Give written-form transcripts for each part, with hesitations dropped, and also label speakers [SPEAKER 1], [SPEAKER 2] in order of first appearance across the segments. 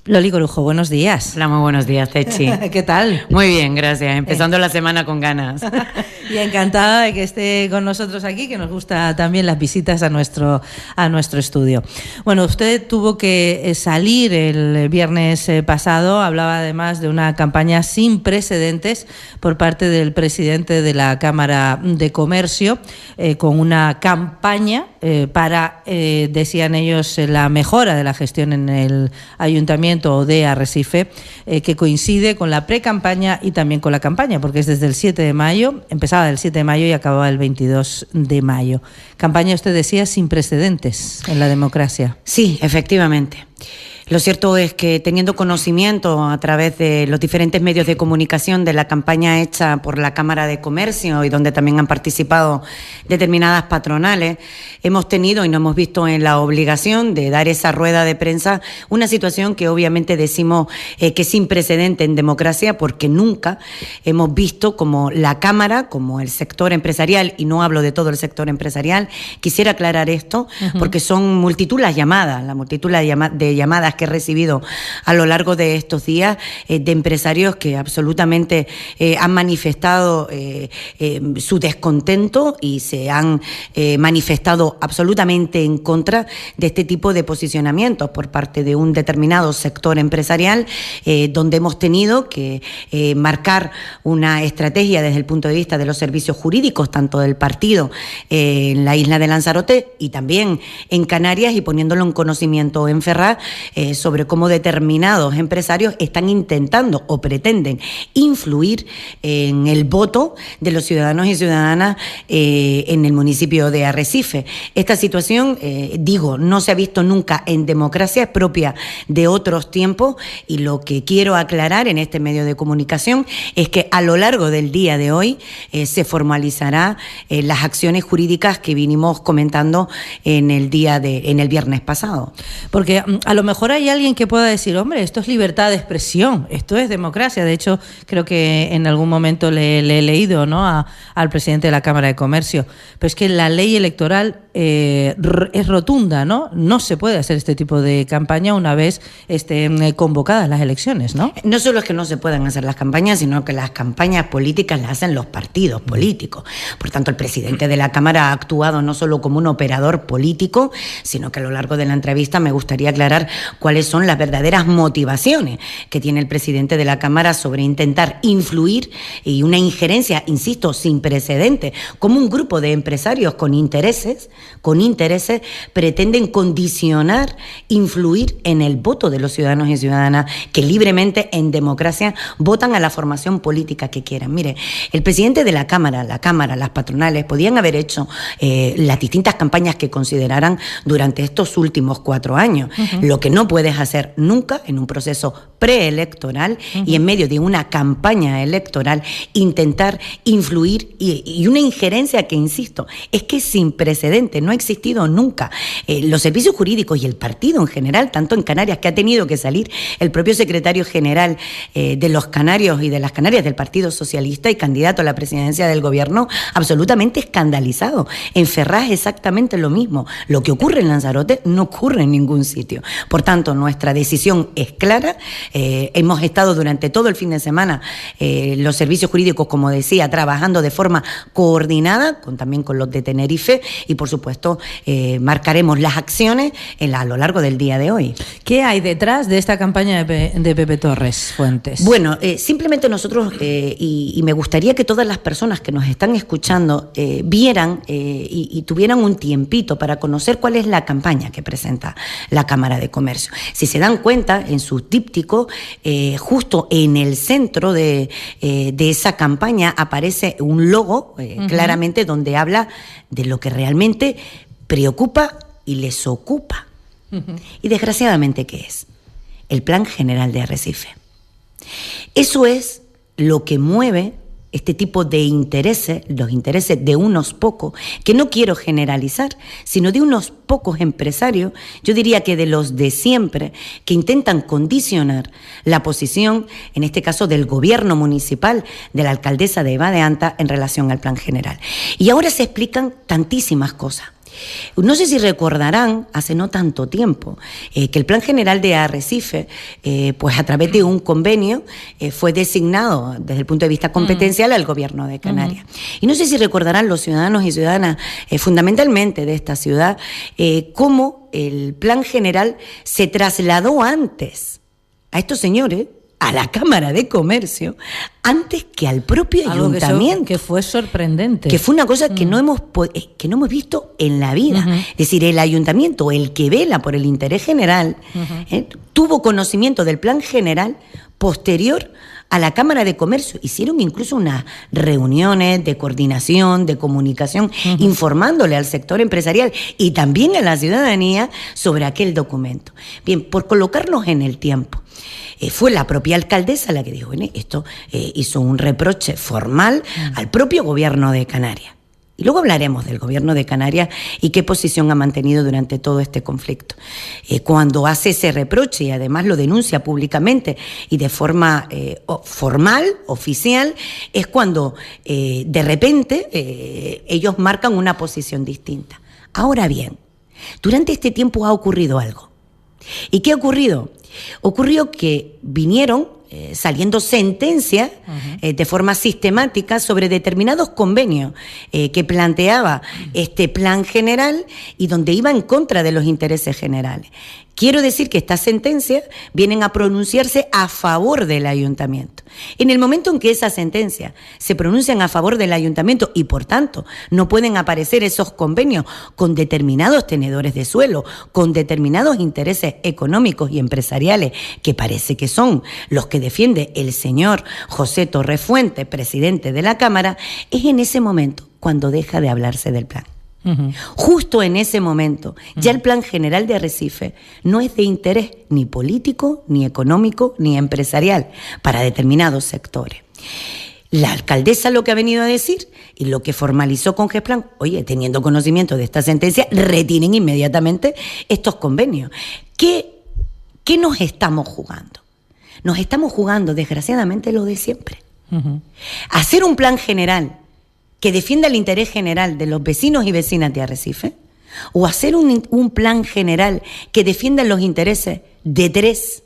[SPEAKER 1] Loli Corujo, buenos días.
[SPEAKER 2] Hola, muy buenos días, Techi.
[SPEAKER 1] ¿Qué tal?
[SPEAKER 2] Muy bien, gracias. Empezando la semana con ganas.
[SPEAKER 1] Y encantada de que esté con nosotros aquí, que nos gusta también las visitas a nuestro estudio. Bueno, usted tuvo que salir el viernes pasado, hablaba además de una campaña sin precedentes por parte del presidente de la Cámara de Comercio, con una campaña para, decían ellos, la mejora de la gestión en el Ayuntamiento de Arrecife, que coincide con la pre-campaña y también con la campaña, porque es desde el 7 de mayo, empezaba el 7 de mayo y acababa el 22 de mayo. Campaña, usted decía, sin precedentes en la democracia.
[SPEAKER 2] Sí, efectivamente. Lo cierto es que teniendo conocimiento a través de los diferentes medios de comunicación de la campaña hecha por la Cámara de Comercio y donde también han participado determinadas patronales, hemos tenido y nos hemos visto en la obligación de dar esa rueda de prensa, una situación que obviamente decimos que es sin precedente en democracia, porque nunca hemos visto como la Cámara, como el sector empresarial, y no hablo de todo el sector empresarial, quisiera aclarar esto, porque son multitud las llamadas, la multitud de llamadas que he recibido a lo largo de estos días de empresarios que absolutamente han manifestado su descontento y se han manifestado absolutamente en contra de este tipo de posicionamientos por parte de un determinado sector empresarial, donde hemos tenido que marcar una estrategia desde el punto de vista de los servicios jurídicos, tanto del partido en la isla de Lanzarote y también en Canarias, y poniéndolo en conocimiento en Ferraz, sobre cómo determinados empresarios están intentando o pretenden influir en el voto de los ciudadanos y ciudadanas en el municipio de Arrecife. Esta situación, no se ha visto nunca en democracia, es propia de otros tiempos, y lo que quiero aclarar en este medio de comunicación es que a lo largo del día de hoy se formalizará las acciones jurídicas que vinimos comentando en el viernes pasado.
[SPEAKER 1] Porque a lo mejor hay alguien que pueda decir, hombre, esto es libertad de expresión, esto es democracia. De hecho, creo que en algún momento le he leído, ¿no?, al presidente de la Cámara de Comercio. Pero es que la ley electoral es rotunda, ¿no? No se puede hacer este tipo de campaña una vez estén convocadas las elecciones, ¿no?
[SPEAKER 2] No solo es que no se puedan hacer las campañas, sino que las campañas políticas las hacen los partidos políticos. Por tanto, el presidente de la Cámara ha actuado no solo como un operador político, sino que a lo largo de la entrevista me gustaría aclarar cuáles son las verdaderas motivaciones que tiene el presidente de la Cámara sobre intentar influir, y una injerencia, insisto, sin precedentes, como un grupo de empresarios con intereses pretenden condicionar, influir en el voto de los ciudadanos y ciudadanas que libremente en democracia votan a la formación política que quieran. Mire, el presidente de la Cámara, las patronales, podían haber hecho las distintas campañas que consideraran durante estos últimos 4 años. Lo que no puedes hacer nunca en un proceso preelectoral y en medio de una campaña electoral, intentar influir y una injerencia que, insisto, es que es sin precedente, no ha existido nunca. Los servicios jurídicos y el partido en general, tanto en Canarias, que ha tenido que salir el propio secretario general de los canarios y de las Canarias del Partido Socialista y candidato a la presidencia del gobierno, absolutamente escandalizado. En Ferraz exactamente lo mismo. Lo que ocurre en Lanzarote no ocurre en ningún sitio. Por tanto, nuestra decisión es clara. Hemos estado durante todo el fin de semana los servicios jurídicos, como decía, trabajando de forma coordinada, también con los de Tenerife, y por supuesto marcaremos las acciones a lo largo del día de hoy.
[SPEAKER 1] ¿Qué hay detrás de esta campaña de Pepe Torres Fuentes?
[SPEAKER 2] Bueno, simplemente nosotros, y me gustaría que todas las personas que nos están escuchando vieran y tuvieran un tiempito para conocer cuál es la campaña que presenta la Cámara de Comercio. Si se dan cuenta, en su díptico, justo en el centro de esa campaña aparece un logo claramente donde habla de lo que realmente preocupa y les ocupa. Y desgraciadamente, ¿qué es? El Plan General de Arrecife. Eso es lo que mueve este tipo de intereses, los intereses de unos pocos, que no quiero generalizar, sino de unos pocos empresarios, yo diría que de los de siempre, que intentan condicionar la posición, en este caso del gobierno municipal, de la alcaldesa de Eva de Anta en relación al Plan General. Y ahora se explican tantísimas cosas. No sé si recordarán, hace no tanto tiempo, que el Plan General de Arrecife, pues a través de un convenio, fue designado desde el punto de vista competencial al Gobierno de Canarias. Y no sé si recordarán los ciudadanos y ciudadanas, fundamentalmente de esta ciudad, cómo el Plan General se trasladó antes a estos señores, a la Cámara de Comercio, antes que al propio ayuntamiento.
[SPEAKER 1] Que fue sorprendente.
[SPEAKER 2] Que fue una cosa que no hemos visto en la vida. Es decir, el ayuntamiento, el que vela por el interés general, tuvo conocimiento del Plan General posterior a la Cámara de Comercio. Hicieron incluso unas reuniones de coordinación, de comunicación, informándole al sector empresarial y también a la ciudadanía sobre aquel documento. Bien, por colocarnos en el tiempo, fue la propia alcaldesa la que dijo, bueno, esto hizo un reproche formal al propio Gobierno de Canarias. Y luego hablaremos del Gobierno de Canarias y qué posición ha mantenido durante todo este conflicto. Cuando hace ese reproche y además lo denuncia públicamente y de forma formal, oficial, es cuando de repente ellos marcan una posición distinta. Ahora bien, durante este tiempo ha ocurrido algo. ¿Y qué ha ocurrido? Ocurrió que vinieron saliendo sentencias de forma sistemática sobre determinados convenios que planteaba este plan general y donde iba en contra de los intereses generales. Quiero decir que estas sentencias vienen a pronunciarse a favor del ayuntamiento. En el momento en que esas sentencias se pronuncian a favor del ayuntamiento y, por tanto, no pueden aparecer esos convenios con determinados tenedores de suelo, con determinados intereses económicos y empresariales, que parece que son los que defiende el señor José Torrefuente, presidente de la Cámara, es en ese momento cuando deja de hablarse del plan. Justo en ese momento, ya el Plan General de Arrecife no es de interés ni político, ni económico, ni empresarial para determinados sectores. La alcaldesa lo que ha venido a decir y lo que formalizó con Gesplan, oye, teniendo conocimiento de esta sentencia, retiren inmediatamente estos convenios. ¿Qué nos estamos jugando? Nos estamos jugando, desgraciadamente, lo de siempre. Hacer un plan general que defienda el interés general de los vecinos y vecinas de Arrecife, o hacer un plan general que defienda los intereses de tres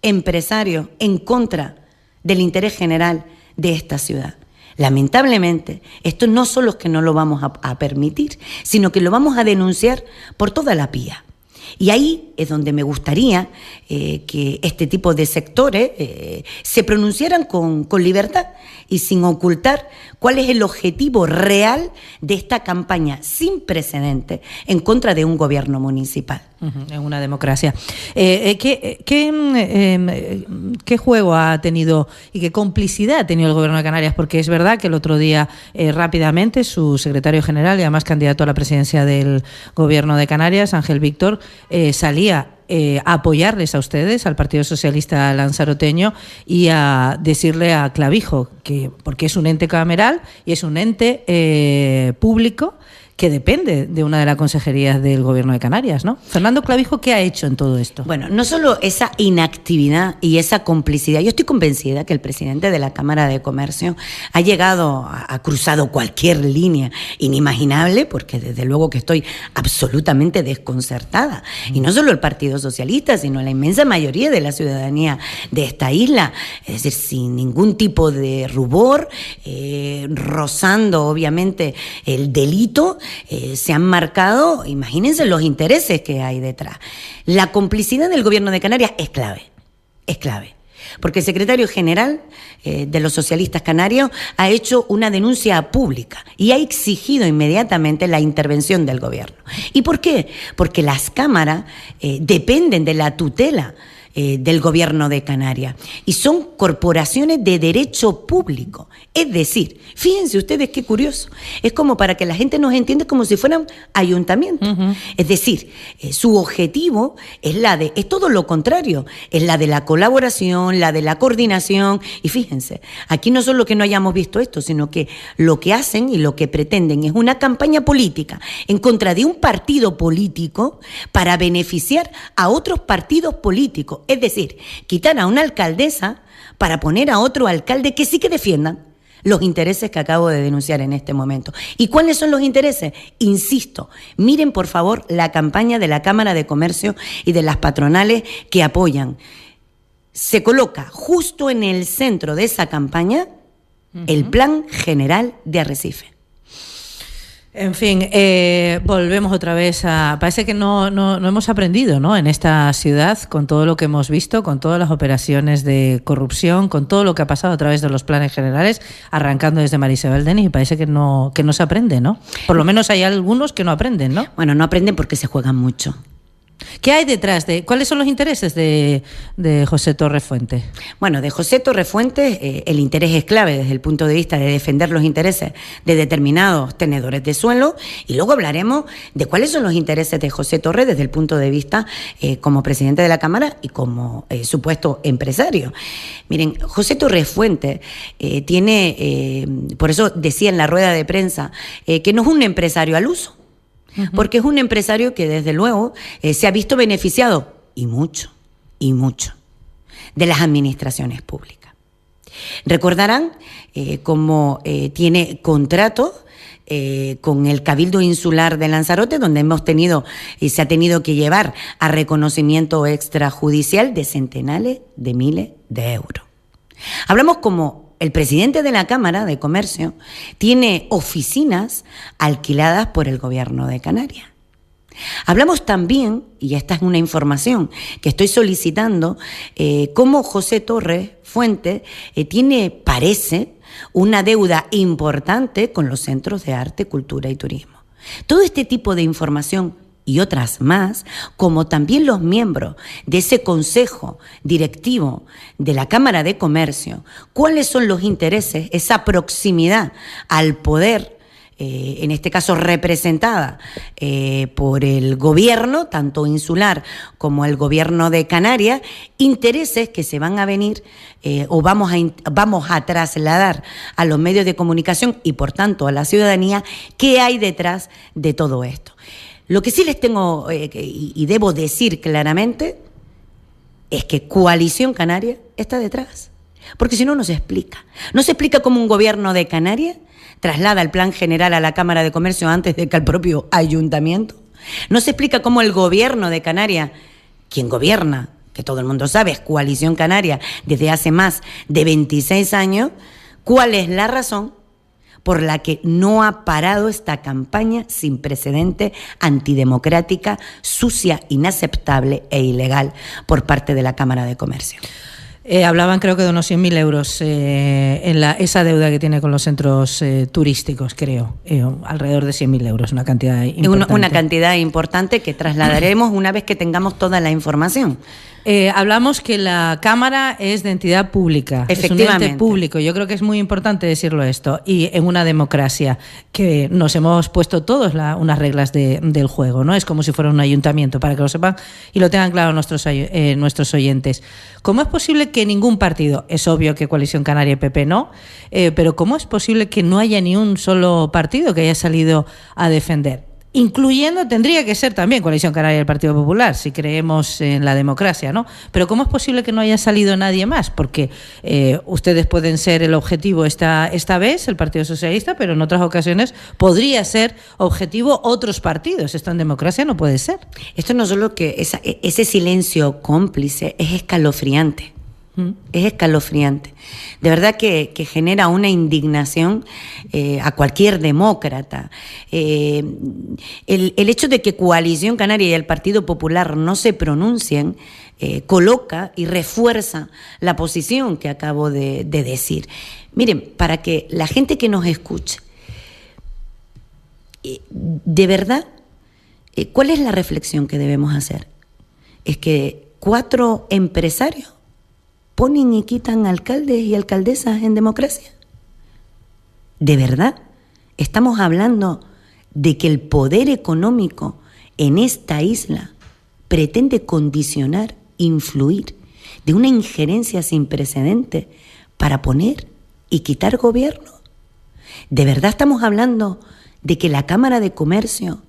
[SPEAKER 2] empresarios en contra del interés general de esta ciudad. Lamentablemente, esto no solo es que no lo vamos a permitir, sino que lo vamos a denunciar por toda la vía. Y ahí es donde me gustaría que este tipo de sectores se pronunciaran con libertad y sin ocultar cuál es el objetivo real de esta campaña sin precedentes en contra de un gobierno municipal.
[SPEAKER 1] En una democracia. ¿Qué juego ha tenido y qué complicidad ha tenido el Gobierno de Canarias? Porque es verdad que el otro día rápidamente su secretario general y además candidato a la presidencia del Gobierno de Canarias, Ángel Víctor, salía a apoyarles a ustedes, al Partido Socialista lanzaroteño, y a decirle a Clavijo que, porque es un ente cameral y es un ente público que depende de una de las consejerías del Gobierno de Canarias, ¿no? Fernando Clavijo, ¿qué ha hecho en todo esto?
[SPEAKER 2] Bueno, no solo esa inactividad y esa complicidad, yo estoy convencida que el presidente de la Cámara de Comercio ha llegado, ha cruzado cualquier línea inimaginable, porque desde luego que estoy absolutamente desconcertada. Y no solo el Partido Socialista, sino la inmensa mayoría de la ciudadanía de esta isla, es decir, sin ningún tipo de rubor, rozando obviamente el delito, se han marcado, imagínense los intereses que hay detrás. La complicidad del Gobierno de Canarias es clave, porque el secretario general de los socialistas canarios ha hecho una denuncia pública y ha exigido inmediatamente la intervención del gobierno. ¿Y por qué? Porque las cámaras dependen de la tutela del Gobierno de Canarias y son corporaciones de derecho público. Es decir, fíjense ustedes qué curioso, es como para que la gente nos entienda como si fueran ayuntamientos. Es decir, su objetivo es todo lo contrario, es la de la colaboración, la de la coordinación. Y fíjense, aquí no solo que no hayamos visto esto, sino que lo que hacen y lo que pretenden es una campaña política en contra de un partido político para beneficiar a otros partidos políticos. Es decir, quitar a una alcaldesa para poner a otro alcalde que sí que defiendan los intereses que acabo de denunciar en este momento. ¿Y cuáles son los intereses? Insisto, miren por favor la campaña de la Cámara de Comercio y de las patronales que apoyan. Se coloca justo en el centro de esa campaña el Plan General de Arrecife.
[SPEAKER 1] En fin, volvemos otra vez a... Parece que no hemos aprendido, ¿no?, en esta ciudad, con todo lo que hemos visto, con todas las operaciones de corrupción, con todo lo que ha pasado a través de los planes generales, arrancando desde María Isabel Denis, y parece que no se aprende, ¿no? Por lo menos hay algunos que no aprenden, ¿no?
[SPEAKER 2] Bueno, no aprenden porque se juegan mucho.
[SPEAKER 1] ¿Qué hay detrás de...? ¿Cuáles son los intereses de José Torres Fuentes?
[SPEAKER 2] Bueno, de José Torres Fuentes el interés es clave desde el punto de vista de defender los intereses de determinados tenedores de suelo, y luego hablaremos de cuáles son los intereses de José Torres desde el punto de vista como presidente de la Cámara y como supuesto empresario. Miren, José Torres Fuentes tiene, por eso decía en la rueda de prensa, que no es un empresario al uso. Porque es un empresario que desde luego se ha visto beneficiado, y mucho, de las administraciones públicas. Recordarán cómo tiene contrato con el Cabildo Insular de Lanzarote, donde hemos tenido y se ha tenido que llevar a reconocimiento extrajudicial de centenares de miles de euros. Hablamos como el presidente de la Cámara de Comercio tiene oficinas alquiladas por el Gobierno de Canarias. Hablamos también, y esta es una información que estoy solicitando, cómo José Torres Fuentes parece, una deuda importante con los centros de arte, cultura y turismo. Todo este tipo de información y otras más, como también los miembros de ese consejo directivo de la Cámara de Comercio, cuáles son los intereses, esa proximidad al poder, en este caso representada por el gobierno, tanto insular como el gobierno de Canarias, intereses que se van a venir o vamos a trasladar a los medios de comunicación y por tanto a la ciudadanía, qué hay detrás de todo esto. Lo que sí les tengo y debo decir claramente es que Coalición Canaria está detrás. Porque si no, no se explica. No se explica cómo un gobierno de Canarias traslada el plan general a la Cámara de Comercio antes de que al propio ayuntamiento. No se explica cómo el gobierno de Canarias, quien gobierna, que todo el mundo sabe, es Coalición Canaria desde hace más de 26 años, cuál es la razón por la que no ha parado esta campaña sin precedente, antidemocrática, sucia, inaceptable e ilegal por parte de la Cámara de Comercio.
[SPEAKER 1] Hablaban creo que de unos 100.000 euros en esa deuda que tiene con los centros turísticos, creo, alrededor de 100.000 euros, una cantidad importante.
[SPEAKER 2] Una cantidad importante que trasladaremos una vez que tengamos toda la información.
[SPEAKER 1] Hablamos que la Cámara es de entidad pública,
[SPEAKER 2] efectivamente,
[SPEAKER 1] es un ente público. Yo creo que es muy importante decirlo esto. Y en una democracia que nos hemos puesto todos unas reglas del juego, ¿no? Es como si fuera un ayuntamiento, para que lo sepan y lo tengan claro nuestros oyentes. ¿Cómo es posible que ningún partido, es obvio que Coalición Canaria y PP no, pero cómo es posible que no haya ni un solo partido que haya salido a defender? Incluyendo, tendría que ser también Coalición Canaria y el Partido Popular, si creemos en la democracia, ¿no? Pero ¿cómo es posible que no haya salido nadie más? Porque ustedes pueden ser el objetivo esta vez, el Partido Socialista, pero en otras ocasiones podría ser objetivo otros partidos. Esto en democracia no puede ser.
[SPEAKER 2] Esto no solo que ese silencio cómplice es escalofriante. Es escalofriante. De verdad que genera una indignación a cualquier demócrata. El hecho de que Coalición Canaria y el Partido Popular no se pronuncien coloca y refuerza la posición que acabo de decir. Miren, para que la gente que nos escuche, de verdad, ¿cuál es la reflexión que debemos hacer? Es que 4 empresarios ponen y quitan alcaldes y alcaldesas en democracia. ¿De verdad estamos hablando de que el poder económico en esta isla pretende condicionar, influir de una injerencia sin precedente para poner y quitar gobierno? ¿De verdad estamos hablando de que la Cámara de Comercio,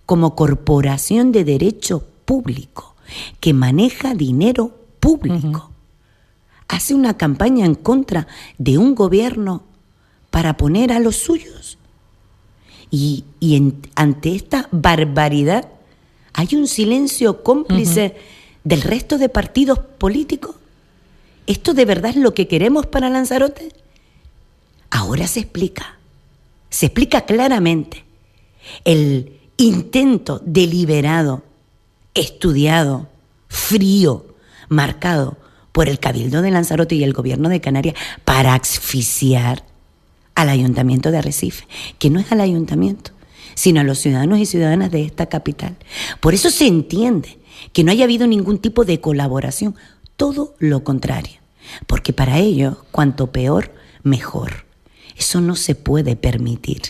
[SPEAKER 2] como corporación de derecho público, que maneja dinero público, hace una campaña en contra de un gobierno para poner a los suyos. Y ante esta barbaridad hay un silencio cómplice del resto de partidos políticos. ¿Esto de verdad es lo que queremos para Lanzarote? Ahora se explica claramente. El intento deliberado, estudiado, frío, marcado por el Cabildo de Lanzarote y el Gobierno de Canarias para asfixiar al Ayuntamiento de Arrecife, que no es al Ayuntamiento, sino a los ciudadanos y ciudadanas de esta capital. Por eso se entiende que no haya habido ningún tipo de colaboración, todo lo contrario, porque para ellos, cuanto peor, mejor. Eso no se puede permitir.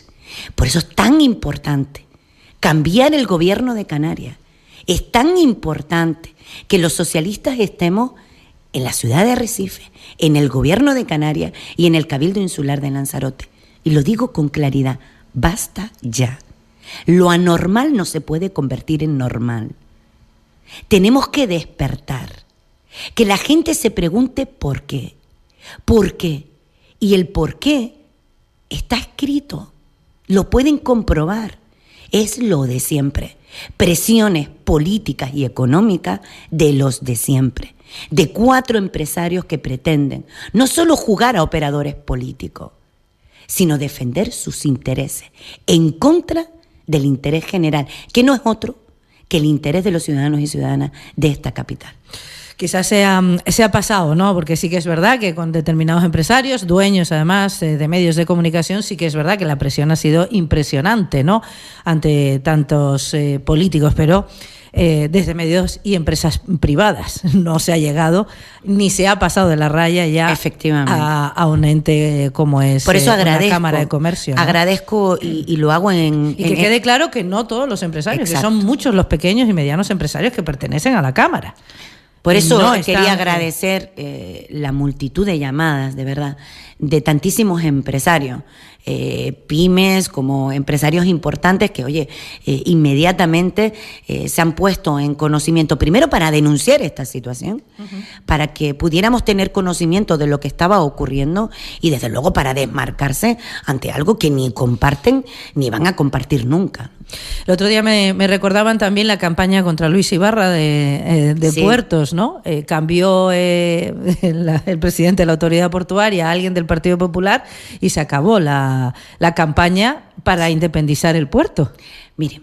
[SPEAKER 2] Por eso es tan importante cambiar el Gobierno de Canarias. Es tan importante que los socialistas estemos en la ciudad de Arrecife, en el Gobierno de Canarias y en el Cabildo Insular de Lanzarote. Y lo digo con claridad, basta ya. Lo anormal no se puede convertir en normal. Tenemos que despertar, que la gente se pregunte por qué. ¿Por qué? Y el por qué está escrito, lo pueden comprobar. Es lo de siempre. Presiones políticas y económicas de los de siempre. De 4 empresarios que pretenden no solo jugar a operadores políticos, sino defender sus intereses en contra del interés general, que no es otro que el interés de los ciudadanos y ciudadanas de esta capital.
[SPEAKER 1] Quizás se ha pasado, ¿no? Porque sí que es verdad que con determinados empresarios, dueños además de medios de comunicación, sí que es verdad que la presión ha sido impresionante, ¿no? Ante tantos políticos, pero desde medios y empresas privadas no se ha llegado ni se ha pasado de la raya ya a un ente como es.
[SPEAKER 2] Por eso agradezco,
[SPEAKER 1] la Cámara de Comercio, ¿no?
[SPEAKER 2] Agradezco y lo hago
[SPEAKER 1] y que quede claro que no todos los empresarios, que son muchos los pequeños y medianos empresarios que pertenecen a la Cámara.
[SPEAKER 2] Por eso quería agradecer la multitud de llamadas, de verdad, de tantísimos empresarios, pymes como empresarios importantes que, oye, inmediatamente se han puesto en conocimiento, primero para denunciar esta situación, para que pudiéramos tener conocimiento de lo que estaba ocurriendo y desde luego para desmarcarse ante algo que ni comparten ni van a compartir nunca.
[SPEAKER 1] El otro día me recordaban también la campaña contra Luis Ibarra de sí. Puertos, ¿no? Cambió el presidente de la autoridad portuaria a alguien del Partido Popular y se acabó la campaña para independizar el puerto.
[SPEAKER 2] Mire,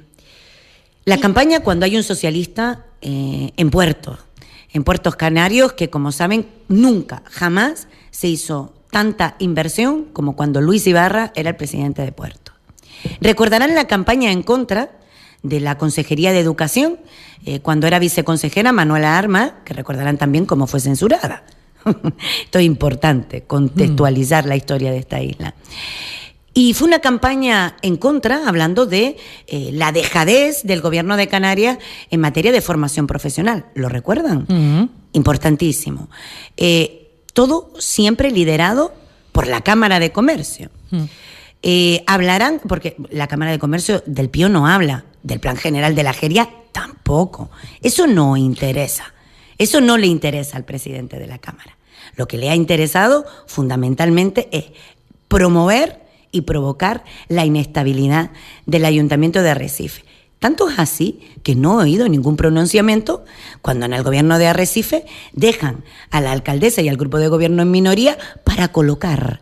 [SPEAKER 2] la campaña cuando hay un socialista en puertos canarios, que como saben nunca, jamás se hizo tanta inversión como cuando Luis Ibarra era el presidente de Puerto. Recordarán la campaña en contra de la Consejería de Educación, cuando era viceconsejera Manuela Armas, que recordarán también cómo fue censurada. Esto es importante, contextualizar la historia de esta isla. Y fue una campaña en contra, hablando de la dejadez del Gobierno de Canarias en materia de formación profesional. ¿Lo recuerdan? Importantísimo. Todo siempre liderado por la Cámara de Comercio. Hablarán, porque la Cámara de Comercio del PIO no habla, del Plan General de la Jería tampoco. Eso no interesa. Eso no le interesa al presidente de la Cámara. Lo que le ha interesado fundamentalmente es promover y provocar la inestabilidad del Ayuntamiento de Arrecife. Tanto es así que no he oído ningún pronunciamiento cuando en el gobierno de Arrecife dejan a la alcaldesa y al grupo de gobierno en minoría para colocar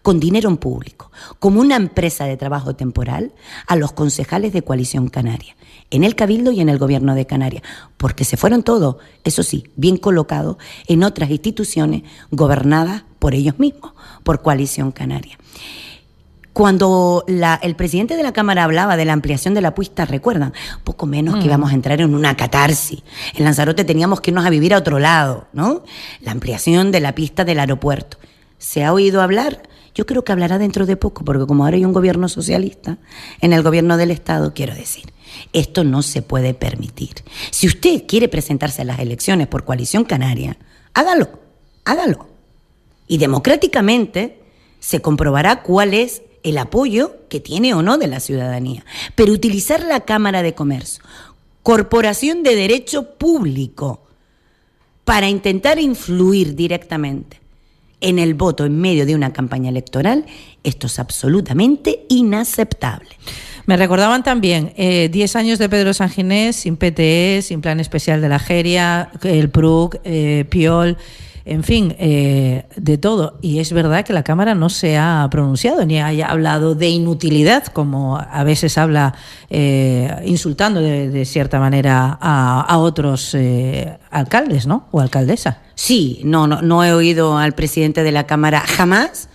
[SPEAKER 2] con dinero público, como una empresa de trabajo temporal, a los concejales de Coalición Canaria, en el Cabildo y en el Gobierno de Canarias, porque se fueron todos, eso sí, bien colocados en otras instituciones gobernadas por ellos mismos, por Coalición Canaria. Cuando el presidente de la Cámara hablaba de la ampliación de la pista, recuerdan, poco menos que íbamos a entrar en una catarsis. En Lanzarote teníamos que irnos a vivir a otro lado, ¿no? La ampliación de la pista del aeropuerto. ¿Se ha oído hablar? Yo creo que hablará dentro de poco, porque como ahora hay un gobierno socialista en el gobierno del Estado, quiero decir, esto no se puede permitir. Si usted quiere presentarse a las elecciones por Coalición Canaria, hágalo. Y democráticamente se comprobará cuál es el apoyo que tiene o no de la ciudadanía. Pero utilizar la Cámara de Comercio, corporación de derecho público, para intentar influir directamente en el voto en medio de una campaña electoral, esto es absolutamente inaceptable.
[SPEAKER 1] Me recordaban también 10 años de Pedro Sanginés sin PTE, sin Plan Especial de la Jeria, el PRUC, Piol, en fin, de todo. Y es verdad que la Cámara no se ha pronunciado ni haya hablado de inutilidad, como a veces habla, insultando de cierta manera a otros alcaldes, ¿no? O alcaldesa.
[SPEAKER 2] Sí, no he oído al presidente de la Cámara jamás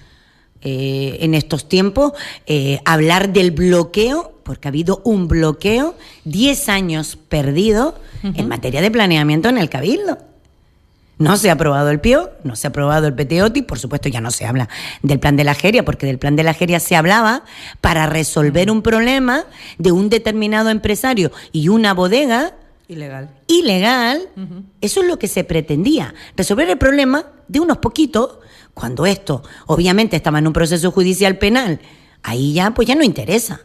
[SPEAKER 2] en estos tiempos hablar del bloqueo, porque ha habido un bloqueo, 10 años perdidos en materia de planeamiento en el Cabildo. No se ha aprobado el PIO, no se ha aprobado el PTOTI, por supuesto ya no se habla del plan de la Jeria, porque del plan de la Jeria se hablaba para resolver un problema de un determinado empresario y una bodega ilegal. Eso es lo que se pretendía, resolver el problema de unos poquitos, cuando esto obviamente estaba en un proceso judicial penal, ahí ya pues ya no interesa.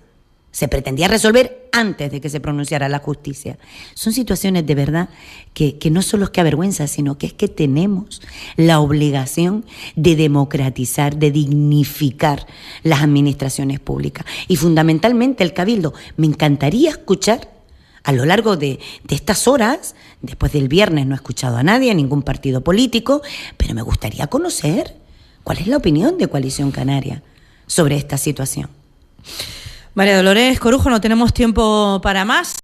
[SPEAKER 2] Se pretendía resolver antes de que se pronunciara la justicia. Son situaciones de verdad que no solo es que avergüenza, sino que es que tenemos la obligación de democratizar, de dignificar las administraciones públicas. Y fundamentalmente el Cabildo. Me encantaría escuchar a lo largo de estas horas, después del viernes no he escuchado a nadie, a ningún partido político, pero me gustaría conocer cuál es la opinión de Coalición Canaria sobre esta situación.
[SPEAKER 1] María Dolores Corujo, no tenemos tiempo para más.